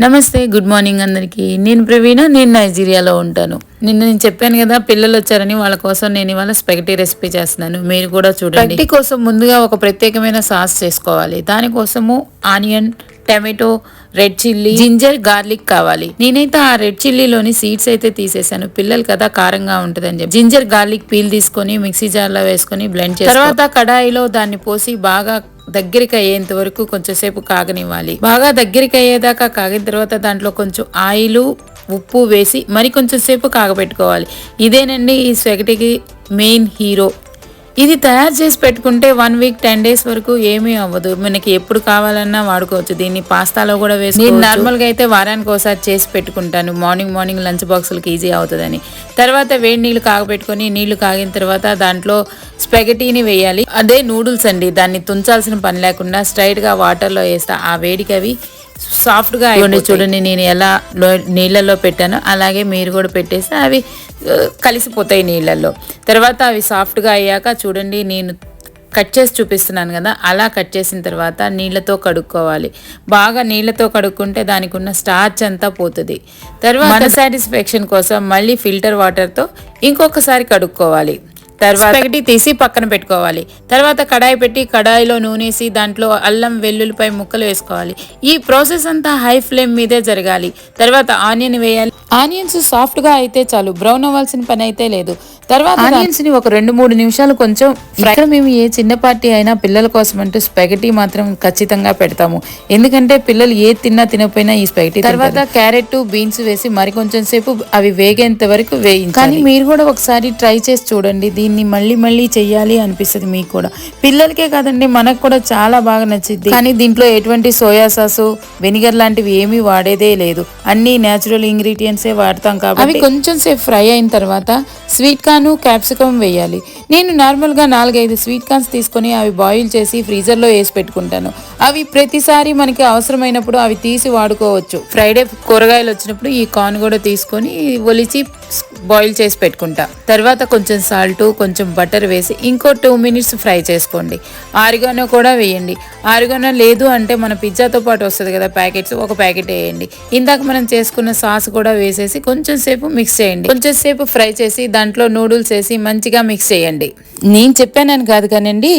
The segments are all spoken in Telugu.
నమస్తే, గుడ్ మార్నింగ్ అందరికీ. నేను ప్రవీణ. నేను నైజీరియాలో ఉంటాను. నేను చెప్పాను కదా పిల్లలు వచ్చారని, వాళ్ళ కోసం నేను ఇవాళ స్పెగటీ రెసిపీ చేస్తున్నాను. మీరు కూడా చూడండి. స్పెగటీ కోసం ముందుగా ఒక ప్రత్యేకమైన సాస్ చేసుకోవాలి. దానికోసము onion, tomato, red chilli, ginger, garlic కావాలి. నేనైతే ఆ రెడ్ చిల్లీలోని సీడ్స్ అయితే తీసేసాను. పిల్లలు కదా కారంగా ఉంటుందని చెప్పి. జింజర్, గార్లిక్ పీల్ తీసుకొని మిక్సీ జార్లో వేసుకొని బ్లెండ్ చేసి తర్వాత కడాయిలో దాన్ని పోసి బాగా దగ్గరికి అయ్యేంత వరకు కొంచెంసేపు కాగనివ్వాలి. బాగా దగ్గరికి అయ్యేదాకా కాగిన తర్వాత దాంట్లో కొంచెం ఆయిల్, ఉప్పు వేసి మరి కొంచెం సేపు కాగబెట్టుకోవాలి. ఇదేనండి ఈ స్పెగటీకి మెయిన్ హీరో. ఇది తయారు చేసి పెట్టుకుంటే 1 వీక్ 10 days వరకు ఏమీ అవ్వదు. మనకి ఎప్పుడు కావాలన్నా వాడుకోవచ్చు. దీన్ని పాస్తాలో కూడా వేసుకోవచ్చు. నేను నార్మల్గా అయితే వారానికి ఒకసారి చేసి పెట్టుకుంటాను. మార్నింగ్ లంచ్ బాక్సులకి ఈజీ అవుతుందని. తర్వాత వేడి నీళ్ళు కాగబెట్టుకొని, నీళ్లు కాగిన తర్వాత దాంట్లో స్పెగటీని వేయాలి. అదే నూడిల్స్ అండి. దాన్ని తుంచాల్సిన పని లేకుండా స్ట్రైట్గా వాటర్లో వేస్తా. ఆ వేడికి అవి సాఫ్ట్గా అయిపోయి చూడండి. నేను ఎలా నీళ్ళల్లో పెట్టానో అలాగే మీరు కూడా పెట్టేస్తే అవి కలిసిపోతాయి నీళ్ళల్లో. తర్వాత అవి సాఫ్ట్గా అయ్యాక చూడండి, నేను కట్ చేసి చూపిస్తున్నాను కదా, అలా కట్ చేసిన తర్వాత నీళ్ళతో కడుక్కోవాలి. బాగా నీళ్ళతో కడుక్కుంటే దానికి ఉన్న స్టార్చ్ అంతా పోతుంది. తర్వాత మన సాటిస్ఫాక్షన్ కోసం మళ్ళీ ఫిల్టర్ వాటర్తో ఇంకొకసారి కడుక్కోవాలి. తర్వాత స్పెగటీ తీసి పక్కన పెట్టుకోవాలి. తర్వాత కడాయి పెట్టి కడాయిలో నూనెసి దాంట్లో అల్లం, వెల్లుల్లిపాయ ముక్కలు వేసుకోవాలి. ఈ ప్రాసెస్ అంతా హై ఫ్లేమ్ మీదే జరగాలి. తర్వాత ఆనియన్ వేయాలి. ఆనియన్స్ సాఫ్ట్గా అయితే చాలు, బ్రౌన్ అవ్వాల్సిన పని అయితే లేదు. తర్వాత ఆనియన్స్ ని ఒక 2-3 నిమిషాలు కొంచెం ఫ్రై. మేము ఏ చిన్న పార్టీ అయినా పిల్లల కోసం అంటూ స్పెగటీ మాత్రం ఖచ్చితంగా పెడతాము. ఎందుకంటే పిల్లలు ఏ తినకపోయినా ఈ స్పెగటీ. తర్వాత క్యారెట్, బీన్స్ వేసి మరి కొంచెం సేపు అవి వేగేంత వరకు వేయించాలి. కానీ మీరు కూడా ఒకసారి ట్రై చేసి చూడండి. దీన్ని మళ్ళీ చెయ్యాలి అనిపిస్తుంది మీకు కూడా. పిల్లలకే కాదండి, మనకు కూడా చాలా బాగా నచ్చింది. కానీ దీంట్లో ఎటువంటి సోయా సాసు, వెనిగర్ లాంటివి ఏమీ వాడేదే లేదు. అన్ని న్యాచురల్ ఇంగ్రీడియంట్సే వాడతాం కాబట్టి అవి కొంచెం సేపు ఫ్రై అయిన తర్వాత స్వీట్ కార్న్, క్యాప్సికమ్ వేయాలి. నేను నార్మల్గా 4-5 స్వీట్ కార్న్స్ తీసుకొని అవి బాయిల్ చేసి ఫ్రీజర్లో వేసి పెట్టుకుంటాను. అవి ప్రతిసారి మనకి అవసరమైనప్పుడు అవి తీసి వాడుకోవచ్చు. ఫ్రైడే కూరగాయలు వచ్చినప్పుడు ఈ కార్న్ కూడా తీసుకొని ఒలిచి బాయిల్ చేసి పెట్టుకుంటా. తర్వాత కొంచెం సాల్ట్, కొంచెం బటర్ వేసి ఇంకో 2 minutes ఫ్రై చేసుకోండి. ఆరిగానో కూడా వేయండి. ఆరిగానో లేదు అంటే మన పిజ్జాతో పాటు వస్తుంది కదా ప్యాకెట్స్, ఒక ప్యాకెట్ వేయండి. ఇందాక మనం చేసుకున్న సాస్ కూడా వేసేసి కొంచెం సేపు మిక్స్ చేయండి. కొంచెం సేపు ఫ్రై చేసి దాంట్లో నూడిల్స్ వేసి మంచిగా మిక్స్ చేయండి. నేను చెప్పానని కాదు కానండి,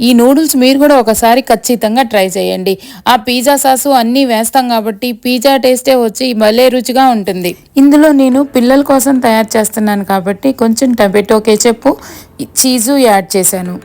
ఈ నూడిల్స్ మీరు కూడా ఒకసారి ఖచ్చితంగా ట్రై చేయండి. ఆ పిజ్జా సాసు అన్నీ వేస్తాం కాబట్టి పిజ్జా టేస్టే వచ్చి భలే రుచిగా ఉంటుంది. ఇందులో నేను పిల్లల కోసం తయారు చేస్తున్నాను కాబట్టి కొంచెం టమాటో కెచప్, చీజు యాడ్ చేశాను.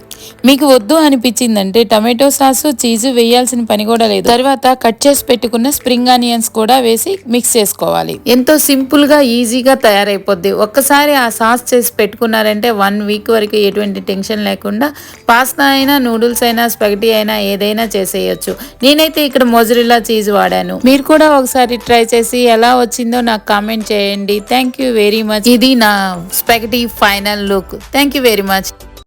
మీకు వద్దు అనిపించిందంటే టమాటో సాసు, చీజు వేయాల్సిన పని కూడా లేదు. తర్వాత కట్ చేసి పెట్టుకున్న స్ప్రింగ్ ఆనియన్స్ కూడా వేసి మిక్స్ చేసుకోవాలి. ఎంతో సింపుల్ గా ఈజీగా తయారైపోద్ది. ఒక్కసారి ఆ సాస్ చేసి పెట్టుకున్నారంటే 1 వీక్ వరకు ఎటువంటి టెన్షన్ లేకుండా పాస్తా అయినా, నూడిల్స్ అయినా, స్పెగటీ అయినా ఏదైనా చేసేయచ్చు. నేనైతే ఇక్కడ మొజరెల్లా చీజ్ వాడాను. మీరు కూడా ఒకసారి ట్రై చేసి ఎలా వచ్చిందో నాకు కామెంట్ చేయండి. Thank you very much. ఇది నా spaghetti final look. Thank you very much.